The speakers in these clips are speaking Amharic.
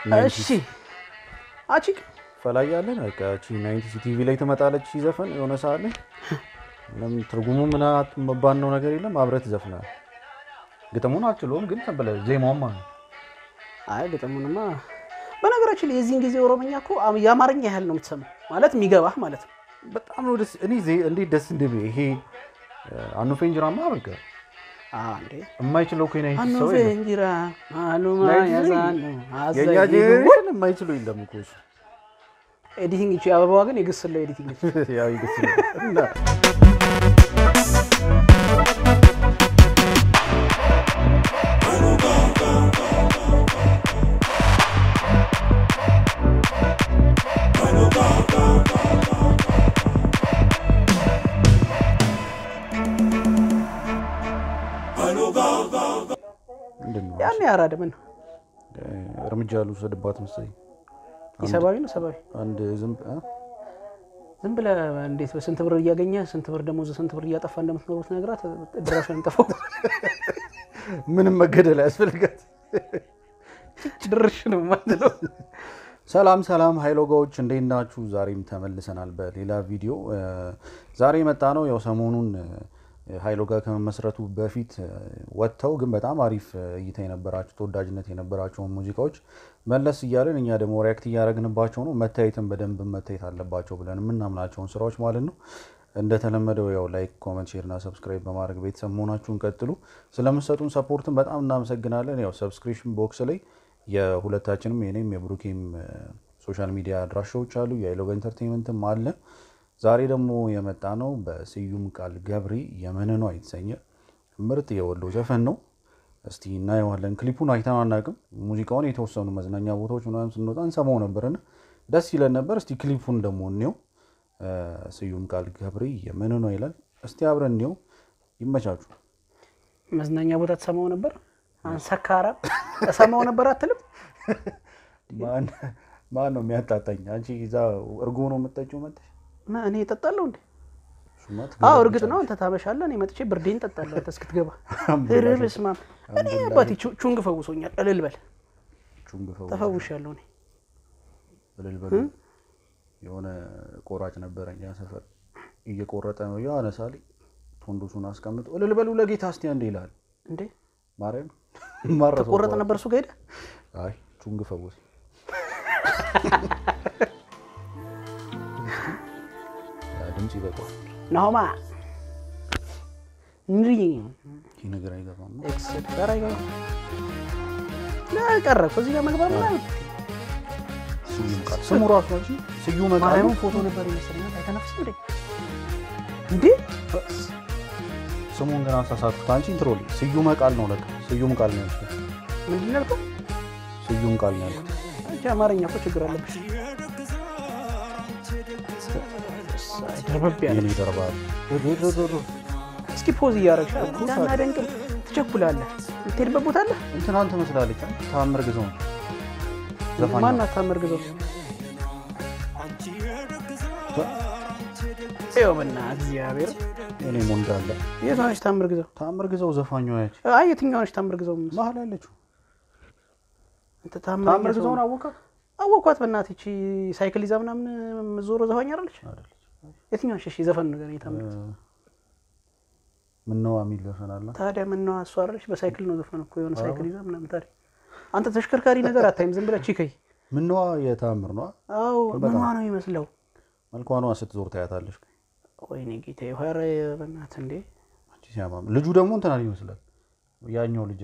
እሺ አቺ ፈላያለን በቃ እቺ 90 ቲቪ ላይ ተመጣለች ይዘፈን የሆነ ሰዓት ላይ ለምን ትርጉሙ ምናት መባን ነው ነገር የለም አብረት ዘፍናል ግጥሙን አትችሎም ግን ተበለ ዜማውማ አይ ግጥሙንማ በነገራችን ላይ የዚህን ጊዜ ኦሮምኛ እኮ ያማርኛ ያህል ነው የምትሰማው ማለት የሚገባህ ማለት ነው በጣም ነው ደስ እኔ እንዴት ደስ እንደሚ ይሄ አኑ ፌንጅራማ በቃ አንዴ የማይችለው እኮ ነው አኑ ፌንጅራ አሉማ ያዛሉ የኛ ጀነሬሽን የማይችለው የለም እኮ እሱ ኤዲቲንግ እቺ አበባዋ ግን የግስለው ኤዲቲንግ ያው ይግስለው እና ያኔ ያራደ ምን እርምጃሉ ሰደባት መሰለኝ ይሰባዊ ነው ሰባዊ አንድ ዝም ብለ እንዴት በስንት ብር ያገኘ ስንት ብር ደሞዝ ስንት ብር ያጠፋ እንደምትኖሩት ነገራት ድራሽን ተፈው ምንም መገደል ያስፈልጋት ድርሽ ነው ማለት ነው ሰላም ሃይሎጋዎች እንደናችሁ ዛሬም ተመልሰናል በሌላ ቪዲዮ ዛሬ መጣ ነው ያው ሰሞኑን ሃይሎጋ ከመመስረቱ በፊት ወጣው ግን በጣም አሪፍ እይታ የነበራቸው ተወዳጅነት የነበራቸው ሙዚቃዎች መለስ ይያለን እኛ ደግሞ ሪአክት ያያረግንባቸው ነው መታየትን በደንብ መታየት አለባቸው ብለን ምናምናቸውን ስራዎች ማለት ነው እንደተለመደው ያው ላይክ ኮሜንት ሼር እና ሰብስክራይብ በማድረግ ቤተሰብ መሆናችሁን ቀጥሉ ስለምትሰጡን ሰፖርትን በጣም እናመሰግናለን ያው ሰብስክሪፕሽን ቦክስ ላይ የሁለታችንም የኔም የብሩኬም ሶሻል ሚዲያ አድራሻዎች አሉ የሃይሎጋ ኢንተርቴይንመንትም አለ ዛሬ ደግሞ የመጣ ነው በስዩም ቃል ገብሪ የመነኗ የተሰኘ ምርጥ የወሎ ዘፈን ነው እስቲ እናየዋለን ክሊፑን አይተናናቅም ሙዚቃውን የተወሰኑ መዝናኛ ቦታዎች ምናምን ስንወጣ እንሰማው ነበርና ደስ ይለን ነበር እስቲ ክሊፑን ደግሞ እንየው ስዩም ቃል ገብሪ የመነኗ ይላል እስቲ አብረን እንየው ይመቻቹ መዝናኛ ቦታ ተሰማው ነበር አንሰካራ ተሰማው ነበር አትልም ማን ነው የሚያጣጣኝ አንቺ እዛ እርጎ ነው የምትጠጪው መጥተሽ እና እኔ እጠጣለሁ እንዴ አው እርግጥ ነው አንተ ታበሻለህ እኔ መጥቼ ብርዴን እጠጣለሁ አንተ እስክትገባ እርብስማ እኔ አባቲ ቹንግ ፈውሶኛል እልልበል ቹንግ ፈውሶ ተፈውሻለሁ እኔ እልልበል የሆነ ቆራጭ ነበርኛ ሰፈር እየቆረጠ ነው ያነሳል ቶንዶሱን አስቀምጦ እልልበሉ ለጌታ እስቲ አንዴ ይላል እንዴ ማርያም ተቆረጠ ነበር እሱ ጋር አይ ቹንግ ፈውስ ድምጽ ይበቃል ናሆማ እንሪ ነገር አይገባም ኤክስ ተራይጋ ለቀረኩ እዚህ ጋር መግባት ማለት ስዩም ቃል ስሙ ራሱ እንጂ ስዩም ቃል ፎቶ ነበር ይመስለኛል አይተነፍስም እንዴ ስሙን ገና አሳሳትኩት አንቺ ኢንትሮል ስዩም ቃል ነው ለካ ስዩም ቃል ነው ምንድነው ያልከው ስዩም ቃል ነው አንቺ አማርኛ እኮ ችግር አለብሽ ደርበብ ያለ ይደርባል እስኪ ፖዝ ያረጋሽ እንዳና ደንቅም ትቸኩላለህ ትሄድበት ቦታ አለ እንትን አንተ መስላለች ታምር ግዘው ዘፋኝ ማን ታምር ግዘው ይወምና እግዚአብሔር እኔ ሞንዳለ የዛንሽ ታምር ግዘው ዘፋኙ ያች አይ የትኛውንሽ ታምር ግዘው መሃል ያለችው አንተ ታምር ግዘውን አወቋት በእናት እቺ ሳይክል ይዛ ምናምን ዞሮ ዘፋኝ አይደለች የትኛውንሽ እሺ ዘፈን ነገር የታምር ምን ነው አሚል ዘፈናላ ታዲያ ምን ነው አሷ አይደለች በሳይክል ነው ዘፈን እኮ የሆነ ሳይክል ይዛ ምናምን ታዲያ አንተ ተሽከርካሪ ነገር አታይም ዝም ብለህ ቺከይ ምን ነው የታምር ነው አው ምን ነው ይመስለው መልኳ ነው ስትዞር ታያታለሽ ወይኔ ጌታዬ ሆረ በእናት እንዴ አንቺ ሲያማም ልጁ ደግሞ እንትና ይመስላል ያኛው ልጅ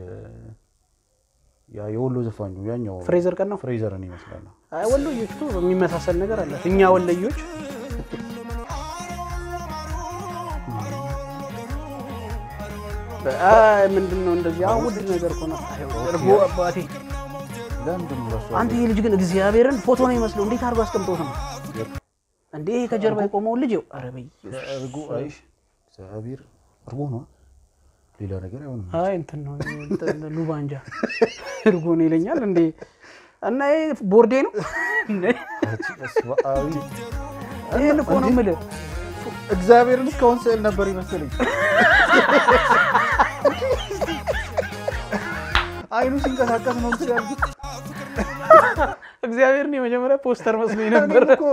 ያ የወሎ ዘፋኙ ያኛው ፍሬዘር ቀን ነው ፍሬዘርን ይመስላል አይ ወሎዮች እኮ የሚመሳሰል ነገር አለ እኛ ወሎዮች አይ ምንድነው እንደዚህ አውድ ነገር እኮ ነው እርጎ አባቴ ለምንድን ነው አንተ ይሄ ልጅ ግን እግዚአብሔርን ፎቶ ነው ይመስለው እንዴት አድርጎ አስቀምጦት ነው እንዴ ከጀርባ የቆመው ልጅ አረበይ እርጎ አይሽ እግዚአብሔር እርጎ ነው ሌላ ነገር አይሆንም አይ እንትን ነው ሉባንጃ እርጎ ነው ይለኛል እንዴ እና ይሄ ቦርዴ ነው አቺ እስዋአዊ ይሄን እኮ ነው የምልህ እግዚአብሔርን እስካሁን ስዕል ነበር ይመስለኝ አይኑ ሲንቀሳቀስ ነው እንትን ያልኩት እግዚአብሔርን የመጀመሪያ ፖስተር መስሎኝ ነበር እኮ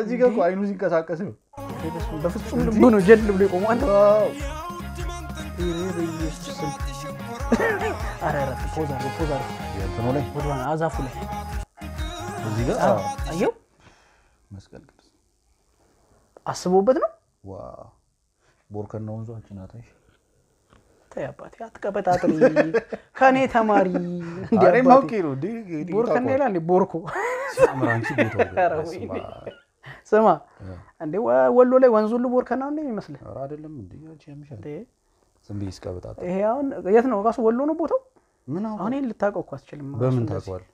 እዚህ ጋር እኮ አይኑ ሲንቀሳቀስ ነው በፍጹም ልቡ ነው ጀል ብሎ ይቆማል አረ ፖዛር የእንትኑ ላይ ወደዋና አዛፉ ላይ እዚህ ጋር አየው መስቀል ቅዱስ አስቦበት ነው ዋው ቦርከን ነው እንዟ ጭናታሽ ታያባት ያትቀበጣጥሪ ከኔ ተማሪ እንዴ ማውቂ ነው ዲ ቦርከን ነው እንዴ ቦርኮ ሳምራንቺ ቦታው ስማ እንዴ ወሎ ላይ ወንዙ ሁሉ ቦርከን ነው እንዴ የሚመስል ኧረ አይደለም እንዴ ያቺ ያምሻል ዝም ብዬ እስከበጣጣ ይሄ አሁን የት ነው ራሱ ወሎ ነው ቦታው ምን አሁን እኔ ልታውቀው እኮ አትችልም በምን ታውቀዋል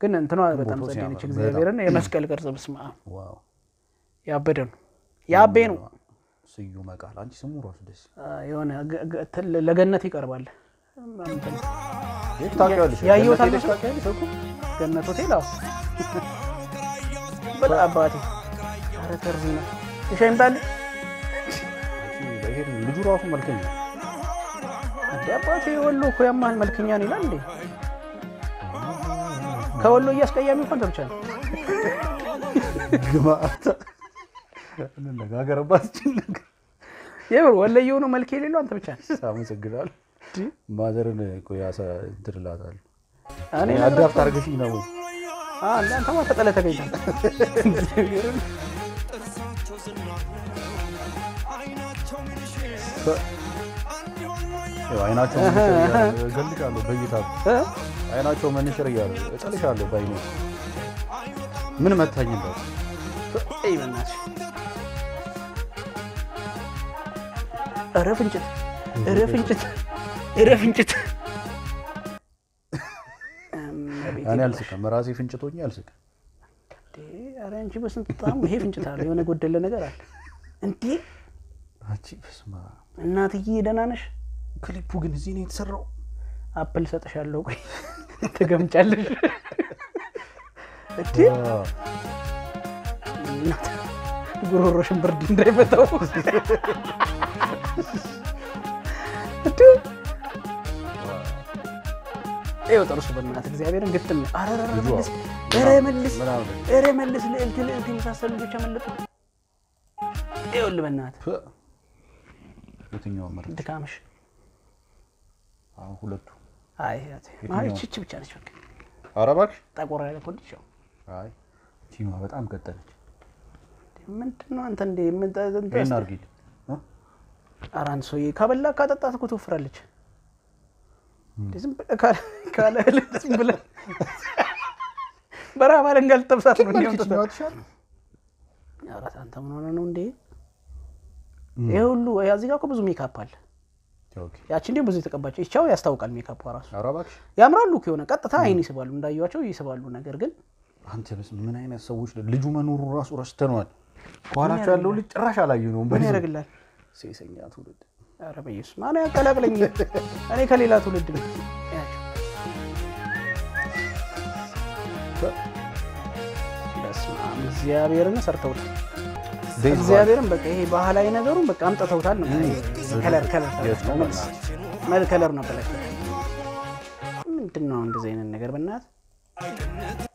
ግን እንትኗ በጣም ጸደነች እግዚአብሔርን የመስቀል ቅርጽ በስማ ዋው ያበደ ነው ያቤ ነው ስዩ መቃል አንቺ ስሙ ራሱ ደስ የሆነ ለገነት ይቀርባል ታውቂዋለሽ ያየው ታውቂዋለሽ እኮ ገነት ሆቴል አዎ በጣባቲ አረ ተርዚና ይሸምታል ይሄ ልጁ ራሱ መልከኛ አባቴ ወሎ እኮ ያማል መልከኛ ነው ይላል እንዴ ከወሎ እያስቀያሚ እንኳን ተብቻለሁ ግማታ እንነጋገርባት ይችላል የምር ወለየው ነው መልክ የሌለው አንተ ብቻ ሳመሰግናል ማዘርን እኮ ያሳ ድርላታል እኔ አዳፍት አርገሽኝ ነው አንተማ ተጠለ ተገኝታ አይናቸው ገልቃሉ በይታ አይናቸው መንሽር ይያሉ እጠልሻለሁ ባይኔ ምን መታኝ እንደው እይ በእናትሽ ኧረ ፍንጭት እኔ አልስቅም ራሴ ፍንጭቶኝ አልስቅም ኧረ አንቺ በስንት በጣም ይሄ ፍንጭት አለ የሆነ ጎደለ ነገር አለ እንዴ አንቺ በስማ እናትዬ ደህና ነሽ ክሊፑ ግን እዚህ ነው የተሰራው አፕል ሰጥሻለሁ ቆይ ተገምጫለሽ እቺ ጉሮሮሽን ብርድ እንዳይመታው እቺ ይኸው ጥርሱ በእናትህ እግዚአብሔርን ግጥም ኧረ መልስ ልዕልት የመሳሰሉ ልጆች አመለጡ ይኸውልህ በእናትህ የትኛው መርጥ ድካምሽ አሁን ሁለቱ አይ ማለት እቺ ብቻ ነች በቃ ኧረ እባክሽ ጠቆራ ያለ ኮንዲሽን አይ ቲማ በጣም ቀጠለች ምንድነው አንተ እንደ ምን እናርጊል አራን ሶይ ካበላ ካጠጣት እኮ ትወፍራለች ዝም ካለ ዝም ብለ በራባ ለንጋል ተብሳት ነው እንደው አራት አንተ ምን ሆነ ነው እንዴ ይሁሉ ያዚህ ጋር እኮ ብዙ ሜካፕ አለ ኦኬ ያቺ እንዴ ብዙ የተቀባቸው ይቻው ያስታውቃል ሜካፕ ራሱ ኧረ እባክሽ ያምራሉ እኮ የሆነ ቀጥታ አይን ይስባሉ እንዳያዩዋቸው ይስባሉ ነገር ግን አንተ ምን አይነት ሰዎች ልጁ መኖሩ ራሱ ረስተናል ኋላቸው ያለው ልጅ ጭራሽ አላዩ ነው ምን ያረግላል ሴሰኛ ትውልድ ኧረ በኢየሱስ ማን ያቀላቅለኝ እኔ ከሌላ ትውልድ ነው በስመአብ እግዚአብሔርን ሰርተውት እግዚአብሔርን በቃ ይሄ ባህላዊ ነገሩን በቃ አምጥተውታል ነው ከለር ነው በለክ ምንድነው እንደዚህ አይነት ነገር በእናት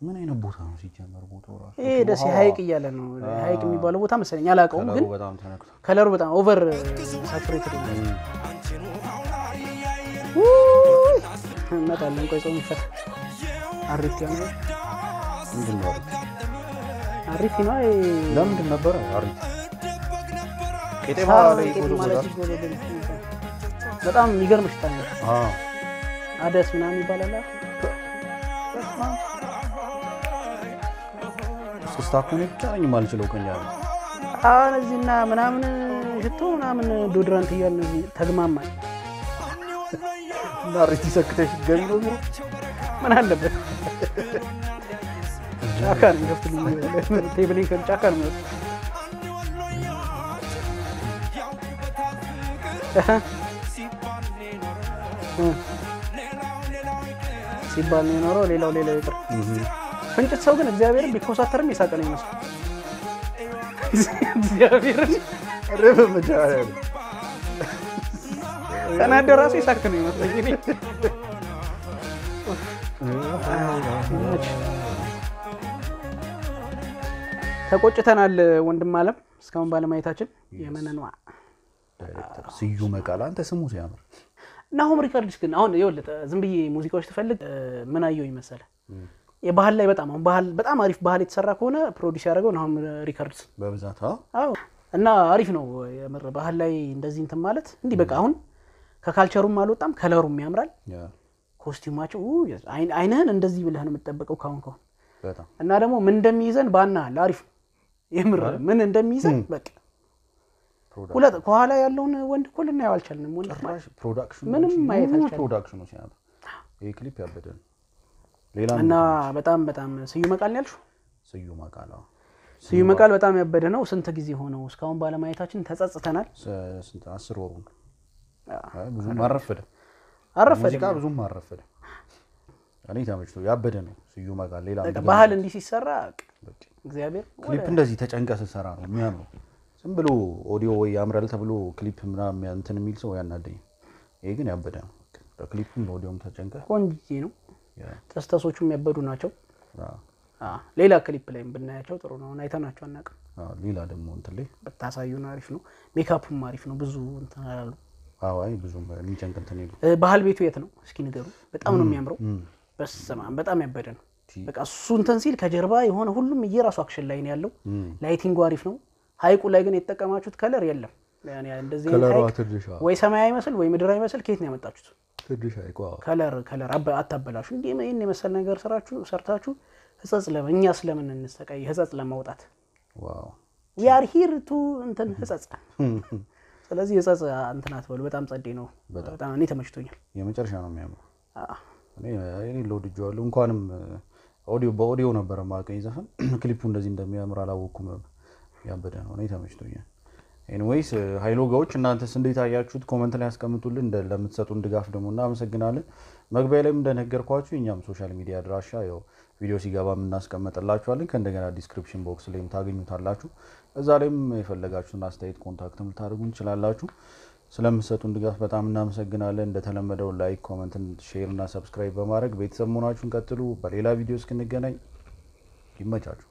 ምን አይነት ቦታ ነው ሲጀመር ቦታው ራሱ ይሄ ደስ ሀይቅ እያለ ነው ሀይቅ የሚባለው ቦታ መሰለኝ አላውቀውም ግን ከለሩ በጣም ኦቨር ሳቹሬትድ ነው መጣለን ቆይ ጾም ይፈታ አሪፍ ነው ምንድነው አሪፍ ነው ለምንድን ነበር አሪፍ ቄጤማ ላይ በጣም የሚገርም ሽታ ነው አደስ ምናምን ይባላል ስታኮኔ ብቻኝ ማልችለው ከኛ አሁን እዚህና ምናምን ሽቶ ምናምን ዶድራንት እያልን እዚህ ተግማማኝ እና ሪቲ ሰክተሽ ገቢ ነው ምን አለበት ጫካ ነው ገፍትልኝ ቴብሌ ከጫካ ነው ሲባል ነው የኖረው ሌላው ይቅር ፍንጭት ሰው ግን እግዚአብሔርን ቢኮሳተርም ይሳቀን ይመስል እግዚአብሔርን ረብ መጃያ ተናደ ራሱ ይሳቀን ይመስል ተቆጭተናል ወንድም አለም እስካሁን ባለማየታችን የመነኗ ዳይሬክተር ስዩም መቃል አንተ ስሙ ሲያምር ናሆም ሪከርድስ ግን አሁን ይወልጥ ዝም ብዬ ሙዚቃዎች ተፈልግ ምን አየው ይመስላል የባህል ላይ በጣም አሁን ባህል በጣም አሪፍ ባህል የተሰራ ከሆነ ፕሮዲዩስ ያደርገው ናሆም ሪከርድስ በብዛት አዎ እና አሪፍ ነው የምር ባህል ላይ እንደዚህ እንትን ማለት እንዲህ በቃ አሁን ከካልቸሩም አልወጣም ከለሩም ያምራል ኮስቲዩማቸው አይነን እንደዚህ ብለህ ነው የምትጠብቀው ካሁን በጣም እና ደግሞ ምን እንደሚይዘን ባና አሪፍ የምር ምን እንደሚይዘን በቃ ሁለት ከኋላ ያለውን ወንድ ኮል እና ያልቻልንም ወንድ ፕሮዳክሽን ምንም ማየት አልቻለም ፕሮዳክሽኑ ሲያምር ይሄ ክሊፕ ያበደን ሌላ እና በጣም ስዩም መቃል ነው ያልሽው ስዩም መቃል በጣም ያበደ ነው ስንት ጊዜ ሆነው እስካሁን ባለማየታችን ተጸጽተናል ስንት 10 ወሩ ብዙም አረፈደ ሙዚቃ ብዙም አረፈደ እኔ ታመጭቶ ያበደ ነው ስዩም መቃል ሌላ ባህል እንዲህ ሲሰራ እግዚአብሔር ክሊፕ እንደዚህ ተጨንቀስ ሰራ ነው የሚያምረው ዝም ብሎ ኦዲዮ ወይ ያምራል ተብሎ ክሊፕ ምናምን እንትን የሚል ሰው ያናደኝ ይሄ ግን ያበደ ነው ለክሊፕም ለኦዲዮም ተጨንቀ ቆንጆ ነው ተስተሶቹም ያበዱ ናቸው ሌላ ክሊፕ ላይም ብናያቸው ጥሩ ነው አይተናቸው አናቀም ሌላ ደግሞ እንትን ላይ በታሳዩን አሪፍ ነው ሜካፑም አሪፍ ነው ብዙ እንትን አላሉ አይ ብዙም የሚጨንቅ እንትን ይሉ ባህል ቤቱ የት ነው እስኪ ንገሩ በጣም ነው የሚያምረው በስማም በጣም ያበደ ነው በቃ እሱ እንትን ሲል ከጀርባ የሆነ ሁሉም እየራሱ አክሽን ላይ ነው ያለው ላይቲንጉ አሪፍ ነው ሃይቁ ላይ ግን የተጠቀማችሁት ከለር የለም ያኔ እንደዚህ ወይ ሰማይ አይመስል ወይ ምድር አይመስል ከየት ነው ያመጣችሁት ትድሽ ሃይቁ ከለር አታበላሹ እንዴ ይሄን የመሰለ ነገር ሰርታችሁ ህጸጽ ለኛ ስለምን እንሰቃይ ህጸጽ ለማውጣት ዋው we are here to እንትን ህጸጽ ስለዚህ ህጸጽ እንትን አትበሉ በጣም ጸዴ ነው በጣም እኔ ተመችቶኛል የመጨረሻ ነው የሚያምረው እኔ ሎድጆዋለሁ እንኳንም በኦዲዮ ነበር ማቀኝ ዘፈን ክሊፑ እንደዚህ እንደሚያምር አላወኩም ያበደ ነው እኔ ተመችቶኛል ኤኒዌይስ ሃይሎጋዎች እናንተስ እንዴት አያችሁት ኮሜንት ላይ አስቀምጡልን ለምትሰጡን ድጋፍ ደግሞ እናመሰግናለን መግቢያ ላይ እንደነገርኳችሁ እኛም ሶሻል ሚዲያ አድራሻ ያው ቪዲዮ ሲገባ እናስቀምጥላችኋለን ከእንደገና ዲስክሪፕሽን ቦክስ ላይም ታገኙታላችሁ እዛ ላይም የፈለጋችሁን አስተያየት ኮንታክት ልታደርጉን ይችላልላችሁ ስለምትሰጡን ድጋፍ በጣም እናመሰግናለን እንደተለመደው ላይክ ኮሜንት ሼር እና ሰብስክራይብ በማድረግ ቤተሰብ መሆናችሁን ቀጥሉ በሌላ ቪዲዮ እስክንገናኝ ይመቻችሁ